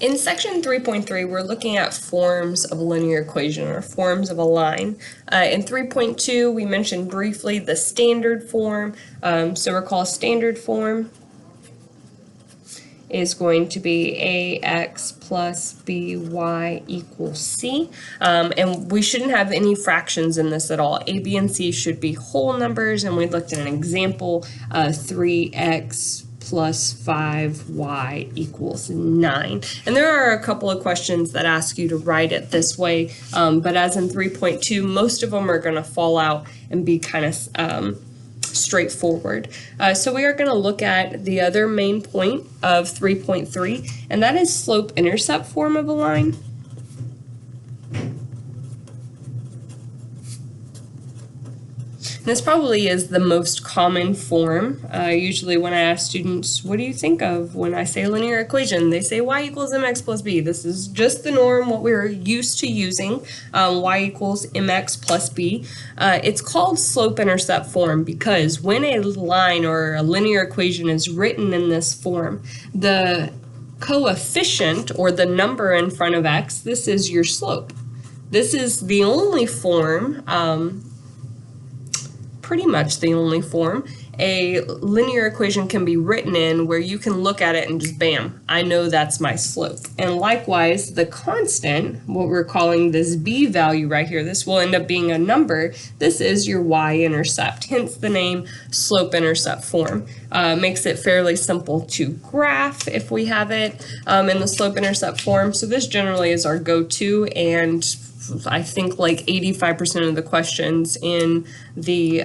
In section 3.3, we're looking at forms of a linear equation or forms of a line. In 3.2, we mentioned briefly the standard form. So recall standard form is going to be ax plus by equals c. And we shouldn't have any fractions in this at all. A, b, and c should be whole numbers, and we looked at an example, 3x plus 5y equals 9. And there are a couple of questions that ask you to write it this way, but as in 3.2, most of them are going to fall out and be kind of straightforward. So we are going to look at the other main point of 3.3, and that is slope-intercept form of a line. This probably is the most common form. Usually when I ask students, what do you think of when I say a linear equation? They say y equals mx plus b. This is just the norm, what we're used to using, y equals mx plus b. It's called slope-intercept form because when a line or a linear equation is written in this form, the coefficient or the number in front of x, this is your slope. This is the only form, pretty much the only form, a linear equation can be written in where you can look at it and just bam, I know that's my slope. And likewise, the constant, what we're calling this b value right here, this will end up being a number. This is your y-intercept, hence the name slope-intercept form. Makes it fairly simple to graph if we have it in the slope-intercept form. So this generally is our go-to, and I think like 85% of the questions in the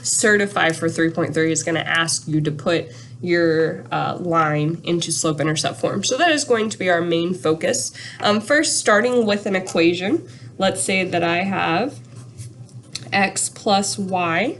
Certify for 3.3 is going to ask you to put your line into slope-intercept form. So that is going to be our main focus. First, starting with an equation, let's say that I have x plus y,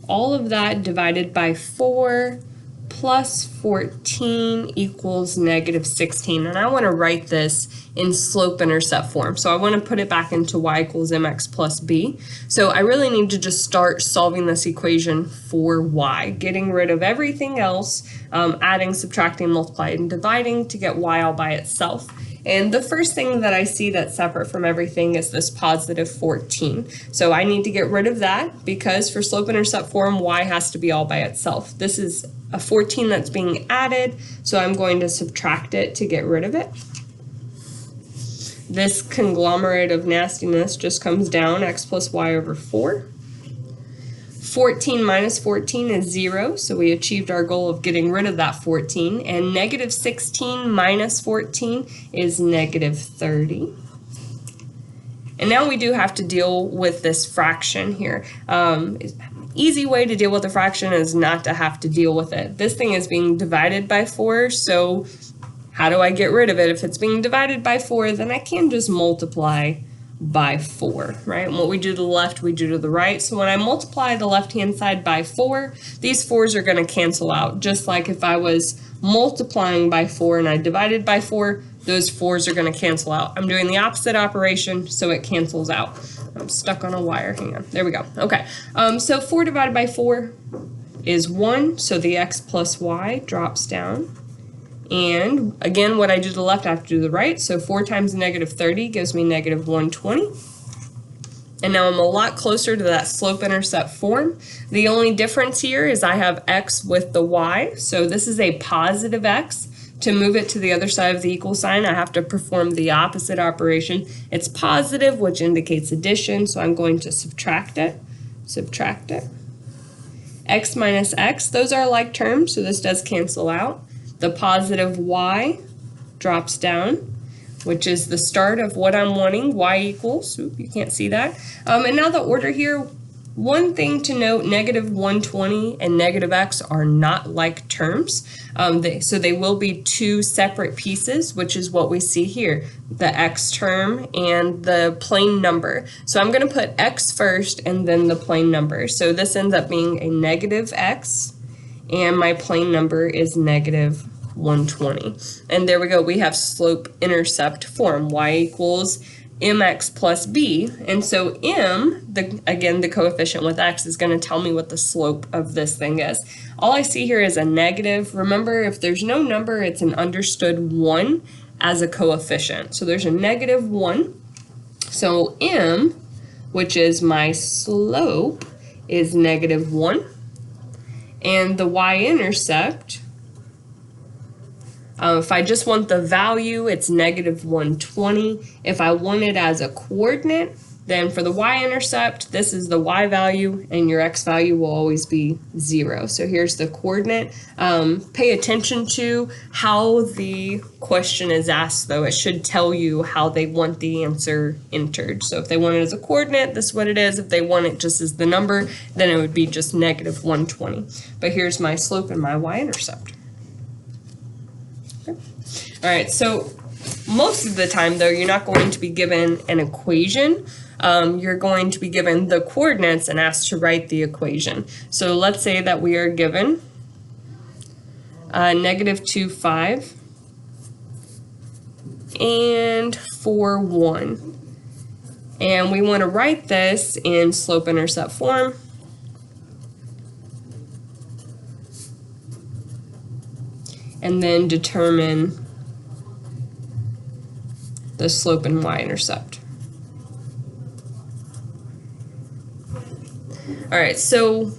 all of that divided by 4 plus 14 equals negative 16. And I want to write this in slope-intercept form. So I want to put it back into y equals mx plus b. So I really need to just start solving this equation for y, getting rid of everything else, adding, subtracting, multiplying, and dividing to get y all by itself. And the first thing that I see that's separate from everything is this positive 14. So I need to get rid of that because for slope-intercept form, y has to be all by itself. This is a 14 that's being added, so I'm going to subtract it to get rid of it. This conglomerate of nastiness just comes down, x plus y over 4. 14 minus 14 is 0, so we achieved our goal of getting rid of that 14. And negative 16 minus 14 is negative 30. And now we do have to deal with this fraction here. Easy way to deal with a fraction is not to have to deal with it. This thing is being divided by 4, so how do I get rid of it? If it's being divided by 4, then I can just multiply by 4, right? And what we do to the left, we do to the right. So when I multiply the left-hand side by 4, these 4's are going to cancel out. Just like if I was multiplying by 4 and I divided by 4, those 4's are going to cancel out. I'm doing the opposite operation, so it cancels out. I'm stuck on a wire. Hang on. There we go. Okay. So 4 divided by 4 is 1, so the x plus y drops down. And again, what I do to the left, I have to do to the right. So 4 times negative 30 gives me negative 120. And now I'm a lot closer to that slope-intercept form. The only difference here is I have x with the y. So this is a positive x. To move it to the other side of the equal sign, I have to perform the opposite operation. It's positive, which indicates addition, so I'm going to subtract it. Subtract it. X minus x, those are like terms, so this does cancel out. The positive y drops down, which is the start of what I'm wanting, y equals, oops, you can't see that. And now the order here, one thing to note, negative 120 and negative x are not like terms. So they will be two separate pieces, which is what we see here, the x term and the plain number. So I'm going to put x first and then the plain number. So this ends up being a negative x, and my plain number is negative 120. And there we go, we have slope-intercept form, y equals mx plus b. And so m, again, the coefficient with x, is going to tell me what the slope of this thing is. All I see here is a negative. Remember, if there's no number, it's an understood 1. as a coefficient. So there's a -1. So m, which is my slope, is -1. And the y-intercept, if I just want the value, it's -120. If I want it as a coordinate, then for the y-intercept, this is the y value, and your x value will always be 0. So here's the coordinate. Pay attention to how the question is asked, though. It should tell you how they want the answer entered. So if they want it as a coordinate, this is what it is. If they want it just as the number, then it would be just -120. But here's my slope and my y-intercept. Okay. All right, so most of the time, though, you're not going to be given an equation. You're going to be given the coordinates and asked to write the equation. So let's say that we are given -2, 5 and 4, 1. And we want to write this in slope-intercept form. And then determine the slope and y-intercept. All right, so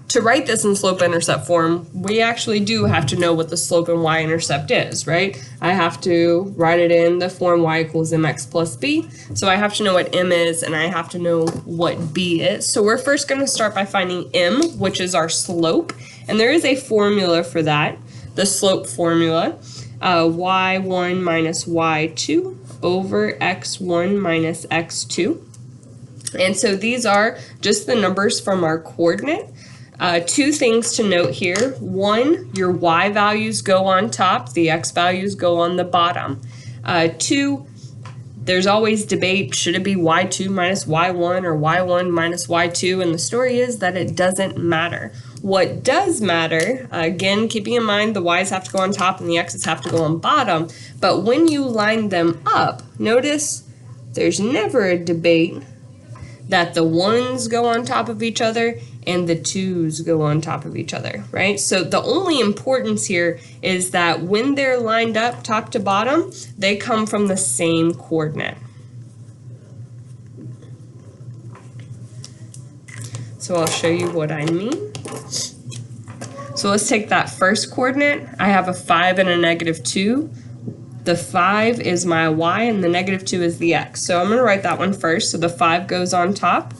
to write this in slope-intercept form, we actually do have to know what the slope and y-intercept is, right? I have to write it in the form y equals mx plus b. So I have to know what m is, and I have to know what b is. So we're first going to start by finding m, which is our slope. And there is a formula for that, the slope formula, y1 minus y2 over x1 minus x2. And so these are just the numbers from our coordinate. Two things to note here. One, your y values go on top, the x values go on the bottom. Two, there's always debate, should it be y2 minus y1 or y1 minus y2? And the story is that it doesn't matter. What does matter, again, keeping in mind the y's have to go on top and the x's have to go on bottom, but when you line them up, notice there's never a debate that the 1's go on top of each other and the 2's go on top of each other, right? So the only importance here is that when they're lined up top to bottom, they come from the same coordinate. So I'll show you what I mean. So let's take that first coordinate. I have a 5 and a -2. The 5 is my y and the -2 is the x. So I'm going to write that one first. So the 5 goes on top,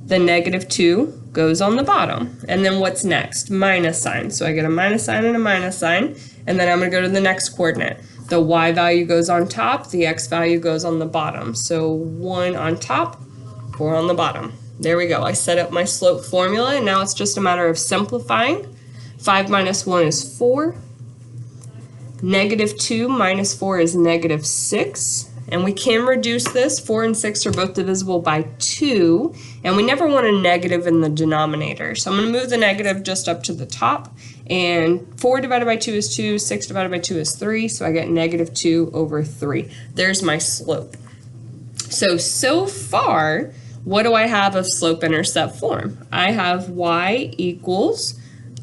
the -2 goes on the bottom. And then what's next? Minus sign. So I get a minus sign and a minus sign. And then I'm going to go to the next coordinate. The y value goes on top, the x value goes on the bottom. So 1 on top, 4 on the bottom. There we go. I set up my slope formula, and now it's just a matter of simplifying. 5 minus 1 is 4. -2 minus 4 is -6. And we can reduce this. 4 and 6 are both divisible by 2. And we never want a negative in the denominator. So I'm going to move the negative just up to the top. And 4 divided by 2 is 2. 6 divided by 2 is 3. So I get -2 over 3. There's my slope. So far, what do I have of slope-intercept form? I have y equals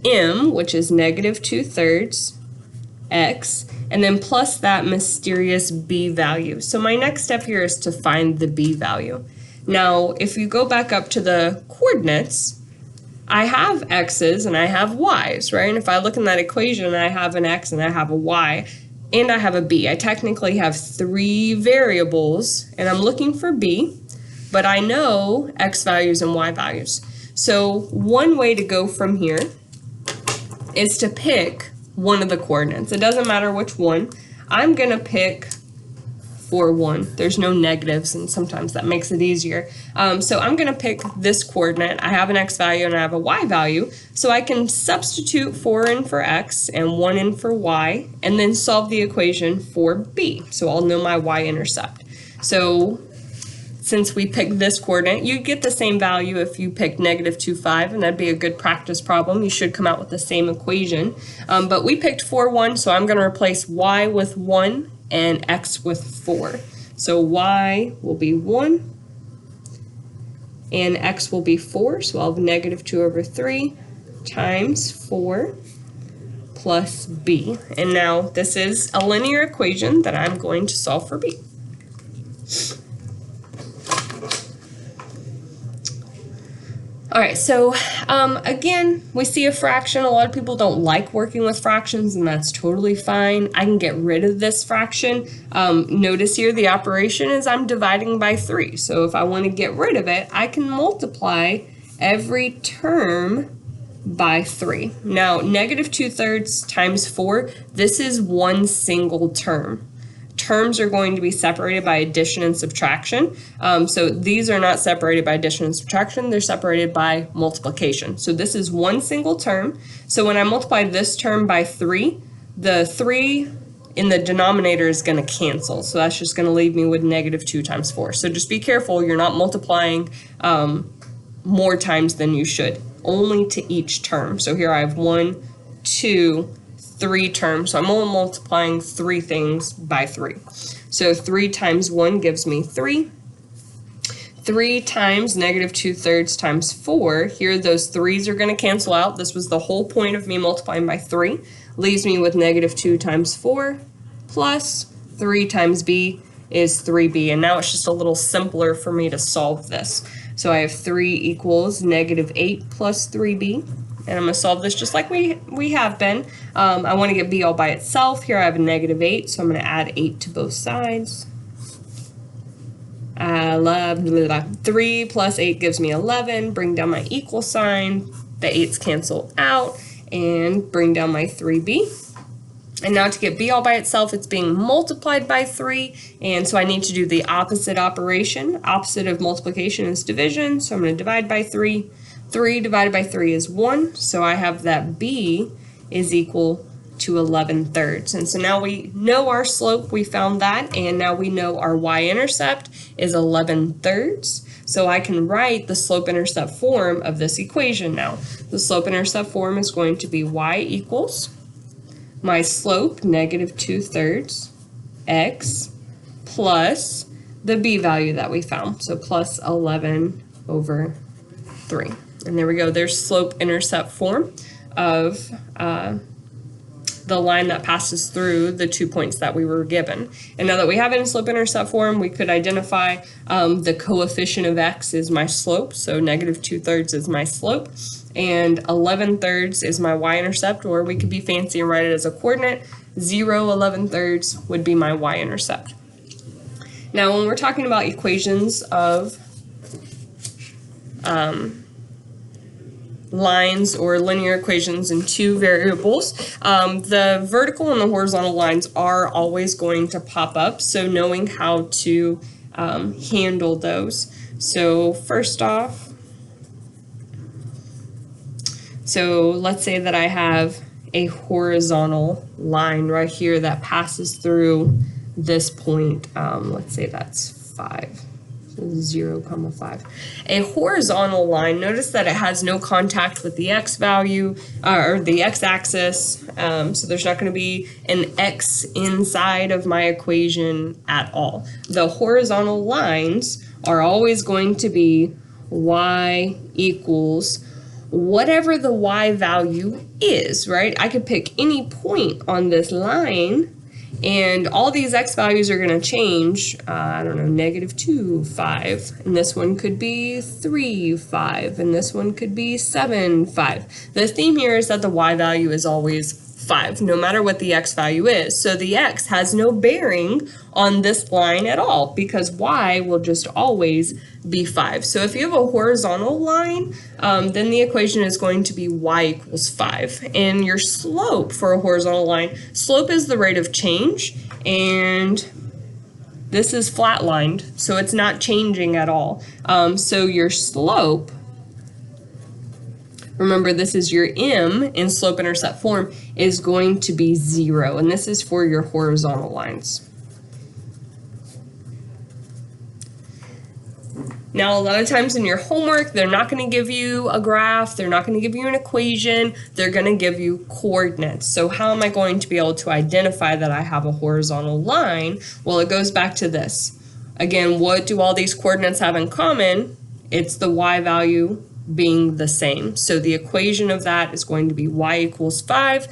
m, which is -2/3, x, and then plus that mysterious b value. So my next step here is to find the b value. Now, if you go back up to the coordinates, I have x's and I have y's, right? And if I look in that equation, I have an x and I have a y, and I have a b. I technically have 3 variables, and I'm looking for b, but I know x values and y values. So one way to go from here is to pick one of the coordinates. It doesn't matter which one. I'm going to pick 4, 1. There's no negatives, and sometimes that makes it easier. So I'm going to pick this coordinate. I have an x value and I have a y value, so I can substitute 4 in for x and 1 in for y, and then solve the equation for b. So I'll know my y-intercept. So since we picked this coordinate, you get the same value if you pick -2, 5, and that'd be a good practice problem. You should come out with the same equation. But we picked 4, 1, so I'm going to replace y with 1 and x with 4. So y will be 1 and x will be 4, so I'll have -2 over 3 times 4 plus b. And now this is a linear equation that I'm going to solve for b. All right, so again, we see a fraction. A lot of people don't like working with fractions, and that's totally fine. I can get rid of this fraction. Notice here the operation is I'm dividing by 3. So if I want to get rid of it, I can multiply every term by 3. Now, negative 2/3 times 4, this is one single term. Terms are going to be separated by addition and subtraction. So these are not separated by addition and subtraction, they're separated by multiplication. So this is one single term. So when I multiply this term by 3, the 3 in the denominator is going to cancel. So that's just going to leave me with negative 2 times 4. So just be careful, you're not multiplying more times than you should, only to each term. So here I have 1, 2, 3 terms, so I'm only multiplying 3 things by 3. So 3 times 1 gives me 3. 3 times negative 2/3 times 4, here those 3's are going to cancel out. This was the whole point of me multiplying by 3. Leaves me with negative 2 times 4 plus 3 times b is 3b. And now it's just a little simpler for me to solve this. So I have 3 equals negative 8 plus 3b. And I'm going to solve this just like we have been. I want to get b all by itself. Here I have a negative 8, so I'm going to add 8 to both sides. 3 plus 8 gives me 11. Bring down my equal sign. The 8's cancel out. And bring down my 3b. And now to get b all by itself, it's being multiplied by 3. And so I need to do the opposite operation. Opposite of multiplication is division. So I'm going to divide by 3. 3 divided by 3 is 1, so I have that b is equal to 11/3. And so now we know our slope, we found that, and now we know our y-intercept is 11/3. So I can write the slope-intercept form of this equation now. The slope-intercept form is going to be y equals my slope, negative 2/3, x, plus the b value that we found, so plus 11/3. And there we go, there's slope-intercept form of the line that passes through the 2 points that we were given. And now that we have it in slope-intercept form, we could identify the coefficient of x is my slope, so negative 2/3 is my slope, and 11/3 is my y-intercept, or we could be fancy and write it as a coordinate. 0, 11/3 would be my y-intercept. Now when we're talking about equations of lines or linear equations in 2 variables, the vertical and the horizontal lines are always going to pop up, so knowing how to handle those. So first off, so let's say that I have a horizontal line right here that passes through this point. Let's say that's 5. 0, 5. A horizontal line, notice that it has no contact with the x value or the x-axis, so there's not going to be an x inside of my equation at all. The horizontal lines are always going to be y equals whatever the y value is, right? I could pick any point on this line, and all these x values are going to change. I don't know, negative 2, 5. And this one could be 3, 5. And this one could be 7, 5. The theme here is that the y value is always 5, no matter what the x value is. So the x has no bearing on this line at all, because y will just always be 5. So if you have a horizontal line, then the equation is going to be y equals 5. And your slope for a horizontal line, slope is the rate of change, and this is flatlined, so it's not changing at all. So your slope, remember this is your m in slope-intercept form, is going to be 0, and this is for your horizontal lines. Now, a lot of times in your homework, they're not going to give you a graph, they're not going to give you an equation, they're going to give you coordinates. So how am I going to be able to identify that I have a horizontal line? Well, it goes back to this. Again, what do all these coordinates have in common? It's the y value being the same. So the equation of that is going to be y equals 5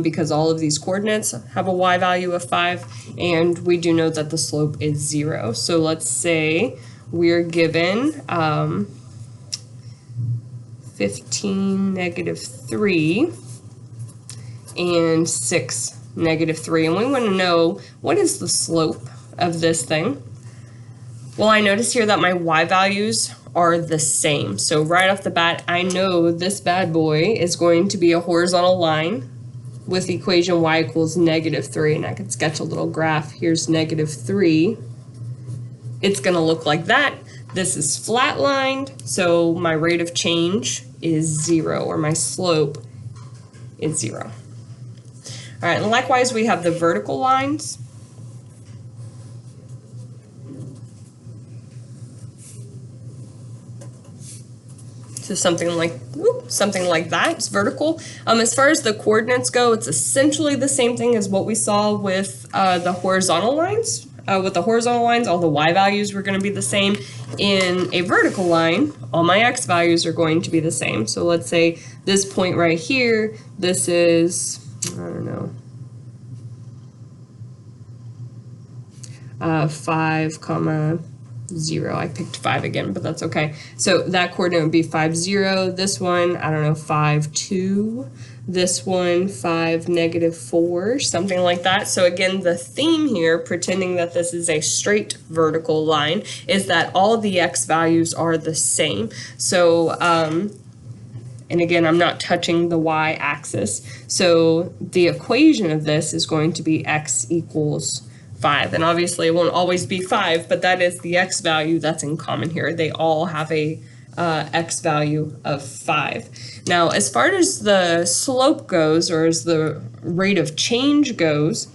because all of these coordinates have a y value of 5, and we do know that the slope is 0. So let's say we're given 15, -3, and 6, -3. And we want to know, what is the slope of this thing? Well, I notice here that my y values are the same. So right off the bat, I know this bad boy is going to be a horizontal line with the equation y equals -3. And I can sketch a little graph. Here's -3. It's going to look like that. This is flatlined, so my rate of change is 0, or my slope is 0. All right, and likewise, we have the vertical lines. So something like that. It's vertical. As far as the coordinates go, it's essentially the same thing as what we saw with the horizontal lines. With the horizontal lines, all the y values were going to be the same. In a vertical line, all my x values are going to be the same. So let's say this point right here, this is, I don't know, 5, 0. I picked 5 again, but that's okay. So that coordinate would be 5, 0. This one, I don't know, 5, 2. This one, 5, -4, something like that. So again, the theme here, pretending that this is a straight vertical line, is that all the x values are the same. So, and again, I'm not touching the y-axis. So the equation of this is going to be x equals 5. And obviously it won't always be 5, but that is the x value that's in common here. They all have a x value of 5. Now, as far as the slope goes, or as the rate of change goes,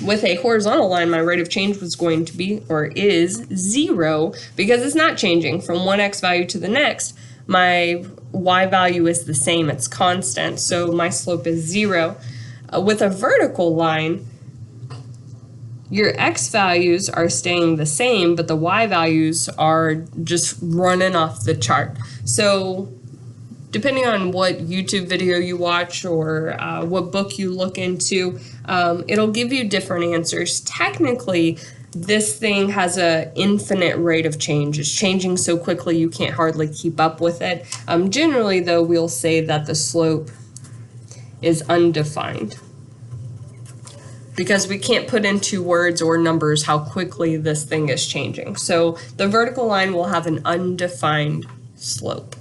with a horizontal line, my rate of change was going to be, or is, 0, because it's not changing from one x value to the next. My y value is the same, it's constant, so my slope is 0. With a vertical line, your x values are staying the same, but the y values are just running off the chart. So depending on what YouTube video you watch or what book you look into, it'll give you different answers. Technically, this thing has an infinite rate of change. It's changing so quickly you can't hardly keep up with it. Generally, though, we'll say that the slope is undefined, because we can't put into words or numbers how quickly this thing is changing. So the vertical line will have an undefined slope.